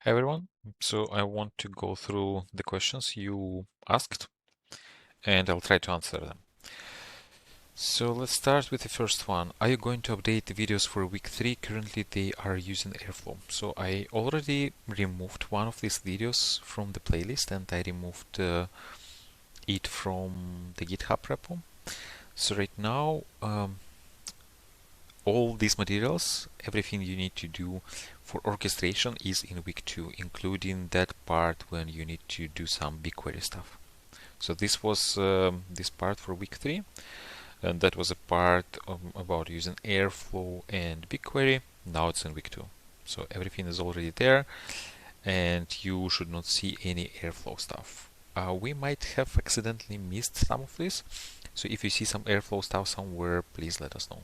Everyone. So I want to go through the questions you asked and I'll try to answer them. So let's start with the first one. Are you going to update the videos for week 3? Currently they are using Airflow. So I already removed one of these videos from the playlist and I removed it from the GitHub repo. So right now all these materials, everything you need to do for orchestration is in week 2, including that part when you need to do some BigQuery stuff. So this was this part for week 3, and that was a part about using Airflow and BigQuery. Now it's in week 2. So everything is already there, and you should not see any Airflow stuff. We might have accidentally missed some of this, so if you see some Airflow stuff somewhere, please let us know.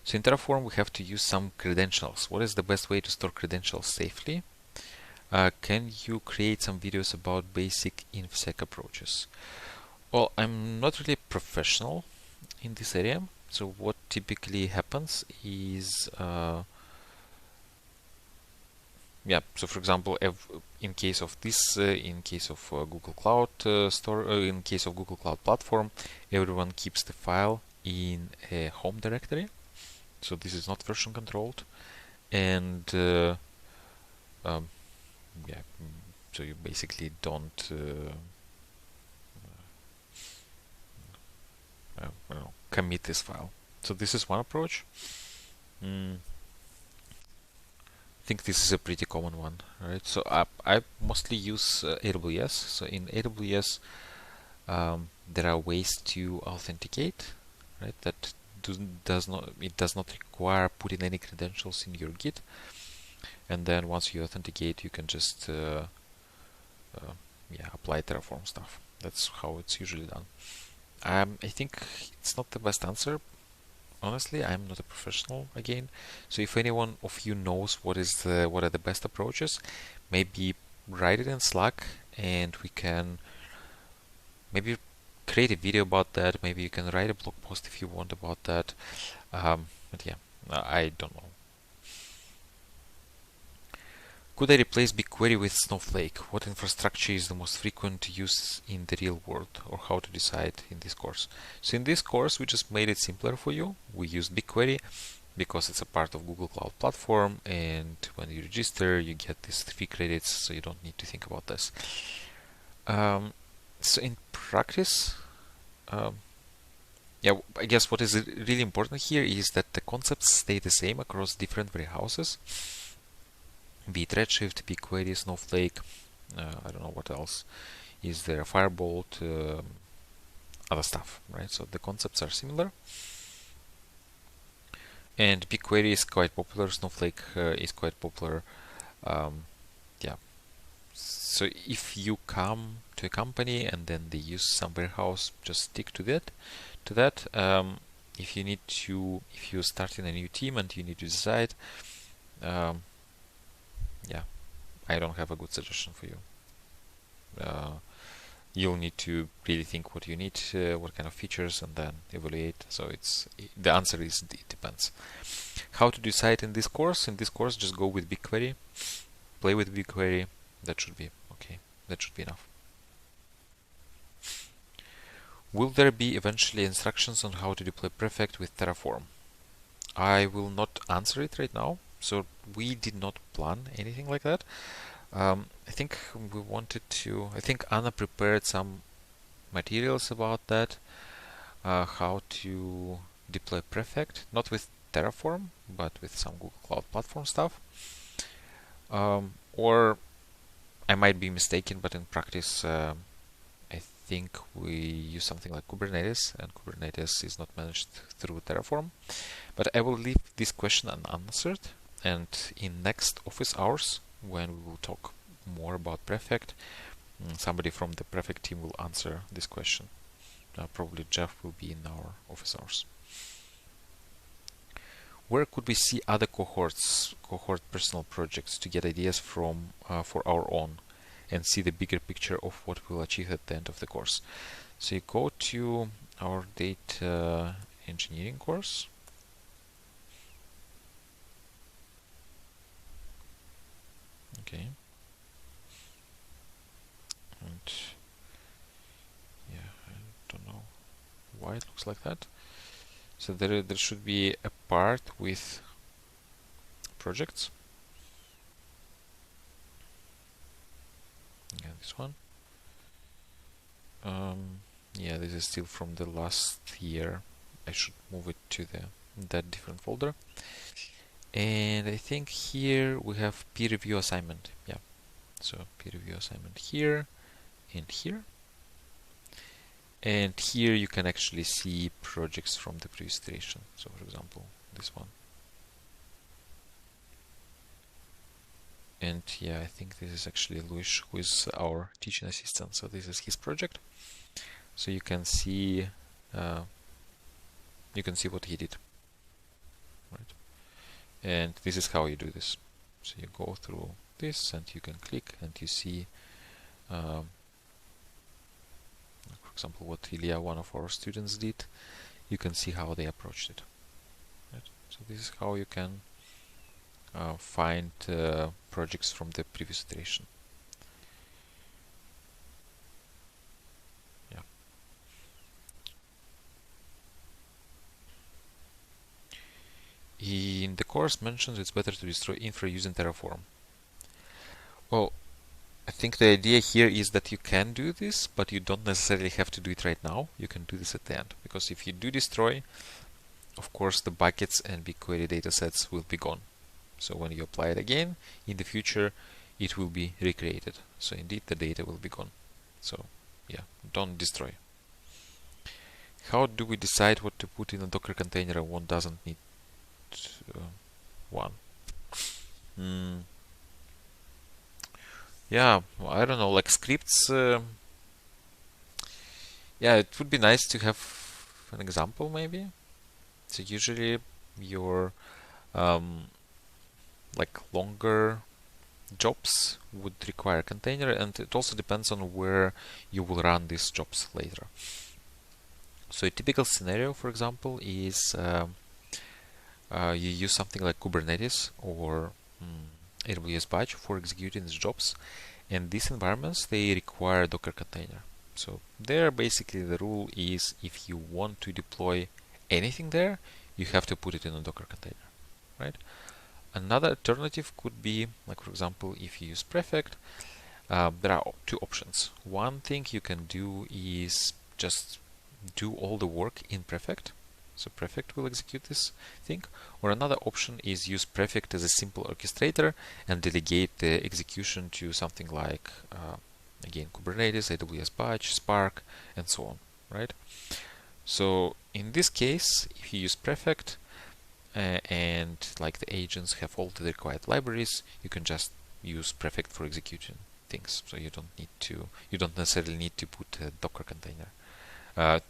So in Terraform, we have to use some credentials. What is the best way to store credentials safely? Can you create some videos about basic InfSec approaches? Well, I'm not really a professional in this area. So what typically happens is, so for example, in case of this, in case of Google Cloud in case of Google Cloud Platform, everyone keeps the file in a home directory. So this is not version controlled, and so you basically don't commit this file. So this is one approach. I think this is a pretty common one, right? So I mostly use AWS. So in AWS, there are ways to authenticate, right? That does not require putting any credentials in your Git, and then once you authenticate, you can just apply Terraform stuff. That's how it's usually done. I think it's not the best answer. Honestly, I'm not a professional again. So if anyone of you knows what are the best approaches, maybe write it in Slack, and we can maybe create a video about that. Maybe you can write a blog post if you want about that. But yeah, I don't know. Could I replace BigQuery with Snowflake? What infrastructure is the most frequent use in the real world, or how to decide in this course? So in this course, we just made it simpler for you. We used BigQuery because it's a part of Google Cloud Platform, and when you register, you get these 3 credits, so you don't need to think about this. So in practice, I guess what is really important here is that the concepts stay the same across different warehouses, be it Redshift, BigQuery, Snowflake, I don't know what else is there, Firebolt, other stuff, right? So the concepts are similar. And BigQuery is quite popular, Snowflake is quite popular. So if you come to a company and then they use some warehouse, just stick to that. If you're starting a new team and you need to decide, I don't have a good suggestion for you. You'll need to really think what you need, what kind of features, and then evaluate. So the answer is it depends. How to decide in this course? In this course, just go with BigQuery, play with BigQuery. That should be okay. That should be enough. Will there be eventually instructions on how to deploy Prefect with Terraform? I will not answer it right now. So we did not plan anything like that. I think we wanted to. I think Anna prepared some materials about that, how to deploy Prefect, not with Terraform, but with some Google Cloud Platform stuff. Or I might be mistaken, but in practice, I think we use something like Kubernetes, and Kubernetes is not managed through Terraform. But I will leave this question unanswered, and in next office hours, when we will talk more about Prefect, somebody from the Prefect team will answer this question. Probably Jeff will be in our office hours. Where could we see other cohort personal projects to get ideas from for our own and see the bigger picture of what we'll achieve at the end of the course? So you go to our data engineering course. Okay. And yeah, I don't know why it looks like that. So there should be a part with projects. Yeah, this one. Yeah, this is still from the last year. I should move it to that different folder. And I think here we have peer review assignment. Yeah, so peer review assignment here and here. And here you can actually see projects from the previous iteration. So for example, this one. And yeah, I think this is actually Luis, who is our teaching assistant. So this is his project. So you can see what he did, right? And this is how you do this. So you go through this, and you can click, and you see, for example, what Ilya, one of our students, did. You can see how they approached it. Right? So this is how you can find projects from the previous iteration. Yeah. In the course mentions it's better to destroy infra using Terraform. Well, I think the idea here is that you can do this, but you don't necessarily have to do it right now. You can do this at the end, because if you do destroy, of course, the buckets and BigQuery datasets will be gone. So when you apply it again, in the future, it will be recreated. So indeed, the data will be gone. So yeah, don't destroy. How do we decide what to put in a Docker container and what doesn't need one? Yeah, I don't know, like scripts. Yeah, it would be nice to have an example, maybe. So usually your like longer jobs would require a container, and it also depends on where you will run these jobs later. So a typical scenario, for example, is you use something like Kubernetes or AWS Batch for executing these jobs, and these environments, they require a Docker container. So there, basically, the rule is if you want to deploy anything there, you have to put it in a Docker container, right? Another alternative could be, like for example, if you use Prefect, there are two options. One thing you can do is just do all the work in Prefect. So Prefect will execute this thing. Or another option is use Prefect as a simple orchestrator and delegate the execution to something like, again, Kubernetes, AWS Batch, Spark, and so on, right? So in this case, if you use Prefect, and like the agents have all the required libraries, you can just use Prefect for executing things. So you don't necessarily need to put a Docker container,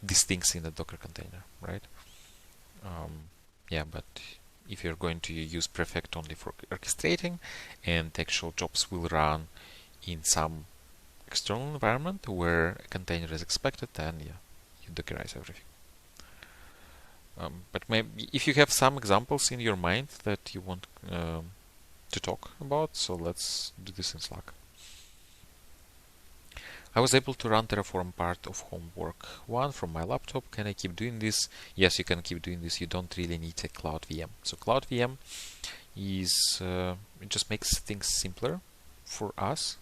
these things in a Docker container, right? Yeah, but if you're going to use Prefect only for orchestrating, and the actual jobs will run in some external environment where a container is expected, then yeah, you Dockerize everything. But maybe if you have some examples in your mind that you want to talk about, so let's do this in Slack. I was able to run Terraform part of homework 1 from my laptop. Can I keep doing this? Yes, you can keep doing this. You don't really need a Cloud VM. So Cloud VM is it just makes things simpler for us.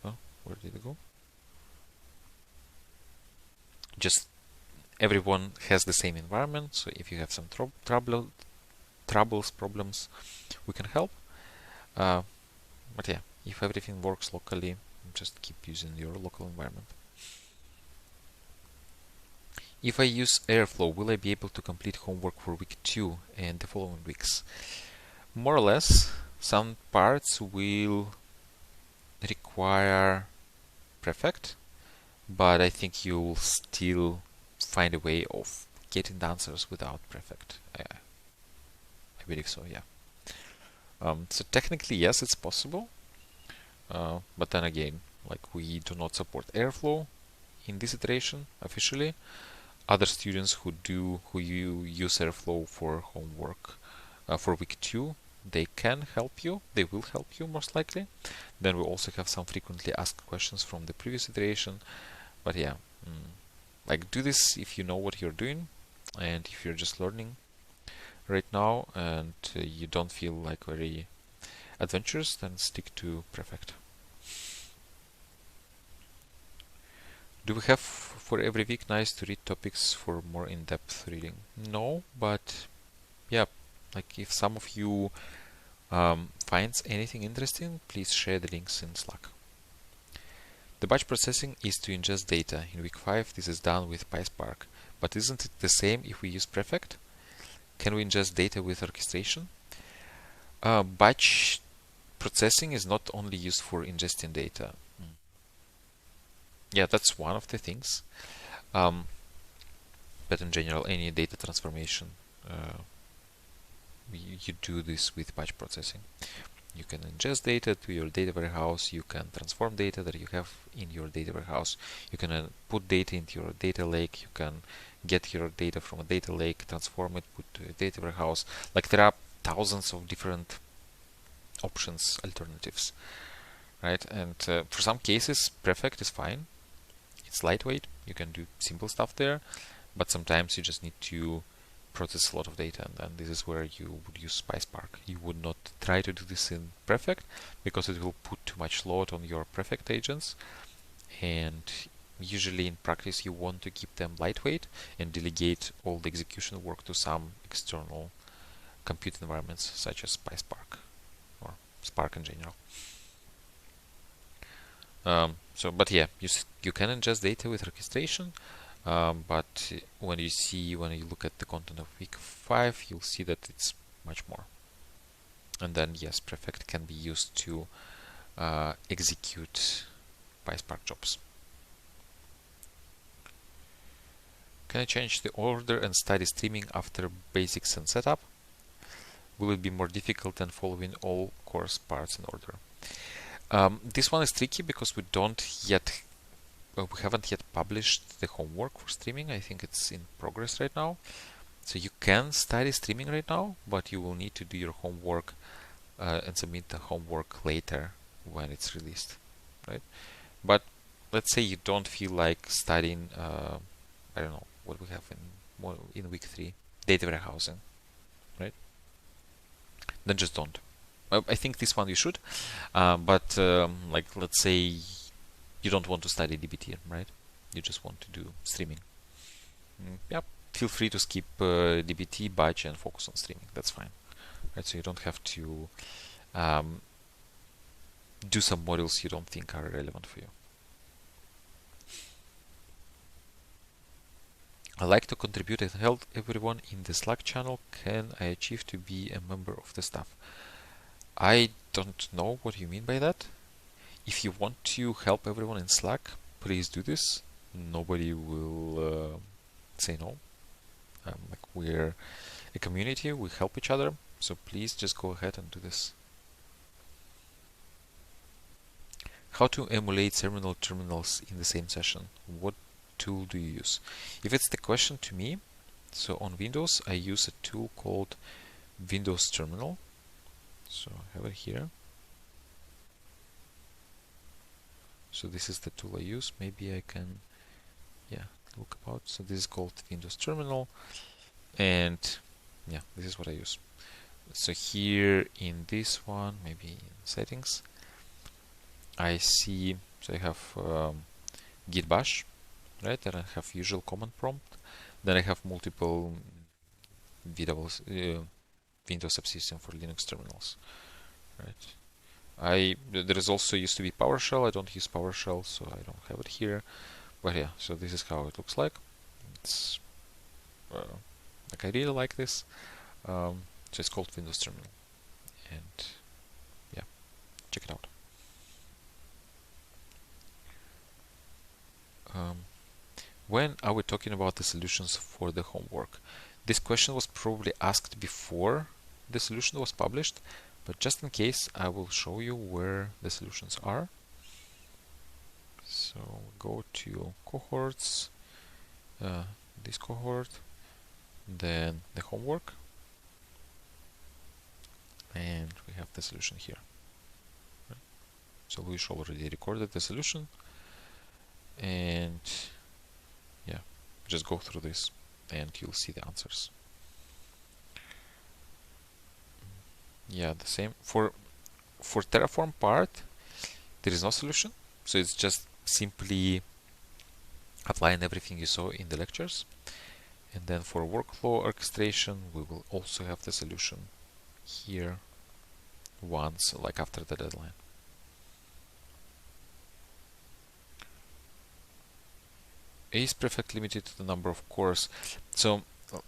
Oh, where did it go? Just everyone has the same environment, so if you have some problems, we can help. But yeah, if everything works locally, just keep using your local environment. If I use Airflow, will I be able to complete homework for week 2 and the following weeks? More or less. Some parts will require Prefect, but I think you'll still find a way of getting the answers without Prefect. I believe so, yeah. So technically, yes, it's possible. But then again, like we do not support Airflow in this iteration officially. Other students who use Airflow for homework for week 2, they can help you, they will help you most likely. Then we also have some frequently asked questions from the previous iteration. But yeah, like do this if you know what you're doing, and if you're just learning right now and you don't feel like very adventurous, then stick to Prefect. Do we have for every week nice to read topics for more in-depth reading? No, but yeah, like if some of you finds anything interesting, please share the links in Slack. The batch processing is to ingest data. In week 5, this is done with PySpark. But isn't it the same if we use Prefect? Can we ingest data with orchestration? Batch processing is not only used for ingesting data. Yeah, that's one of the things. But in general, any data transformation, you do this with batch processing. You can ingest data to your data warehouse, you can transform data that you have in your data warehouse, you can put data into your data lake, you can get your data from a data lake, transform it, put to a data warehouse. Like there are thousands of different options, alternatives, right? And for some cases, Prefect is fine. It's lightweight, you can do simple stuff there, but sometimes you just need to process a lot of data, and then this is where you would use PySpark. You would not try to do this in Prefect because it will put too much load on your Prefect agents, and usually in practice you want to keep them lightweight and delegate all the execution work to some external compute environments such as PySpark or Spark in general. But yeah, you can ingest data with orchestration. But when you look at the content of week 5, you'll see that it's much more. And then yes, Prefect can be used to execute PySpark jobs. Can I change the order and study streaming after basics and setup? Will it be more difficult than following all course parts in order? This one is tricky because we haven't yet published the homework for streaming. I think it's in progress right now. So you can study streaming right now, but you will need to do your homework and submit the homework later when it's released, right? But let's say you don't feel like studying, I don't know, what we have in week 3, data warehousing, right? Then just don't. I think this one you should, but like let's say you don't want to study DBT, right? You just want to do streaming. Yep, feel free to skip DBT, batch, and focus on streaming. That's fine, right? So you don't have to do some modules you don't think are relevant for you. I like to contribute and help everyone in the Slack channel. Can I achieve to be a member of the staff? I don't know what you mean by that. If you want to help everyone in Slack, please do this. Nobody will say no. Like we're a community, we help each other, so please just go ahead and do this. How to emulate several terminals in the same session? What tool do you use? If it's the question to me, so on Windows I use a tool called Windows Terminal. So I have it here. So this is the tool I use. Maybe I can, yeah, look about. So this is called Windows Terminal, and yeah, this is what I use. So here in this one, maybe in settings, I see. So I have git bash, right? Then I have usual command prompt. Then I have multiple Windows subsystem for Linux terminals, right? There is also used to be PowerShell. I don't use PowerShell, so I don't have it here. But yeah, so this is how it looks like. It's like I really like this. So it's called Windows Terminal, and yeah, check it out. When are we talking about the solutions for the homework? This question was probably asked before the solution was published, but just in case, I will show you where the solutions are. So go to cohorts, this cohort, then the homework. and we have the solution here. So Luis already recorded the solution, and yeah, just go through this and you'll see the answers. Yeah, the same for Terraform part. There is no solution, so it's just simply applying everything you saw in the lectures. And then for workflow orchestration, we will also have the solution here once, like after the deadline. Is prefect limited to the number of cores? So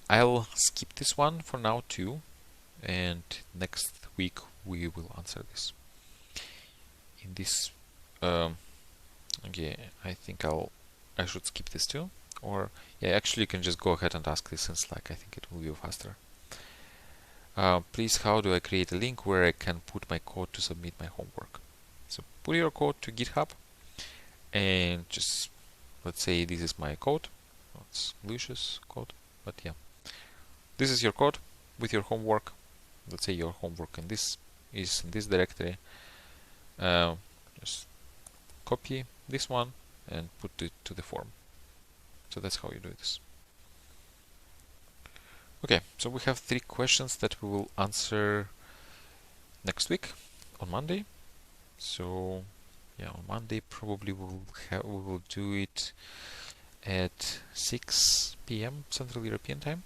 I'll skip this one for now too, and next week we will answer this. In this, okay, I think I should skip this too, or yeah, actually you can just go ahead and ask this in Slack. I think it will be faster. Please, how do I create a link where I can put my code to submit my homework? So put your code to GitHub and just, let's say this is my code. It's Lucius code, but yeah, this is your code with your homework. Let's say your homework in this is in this directory. Just copy this one and put it to the form. So that's how you do this. Okay, so we have 3 questions that we will answer next week on Monday. So yeah, on Monday probably we will do it at 6 p.m. Central European time.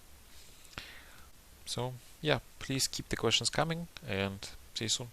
So yeah, please keep the questions coming and see you soon.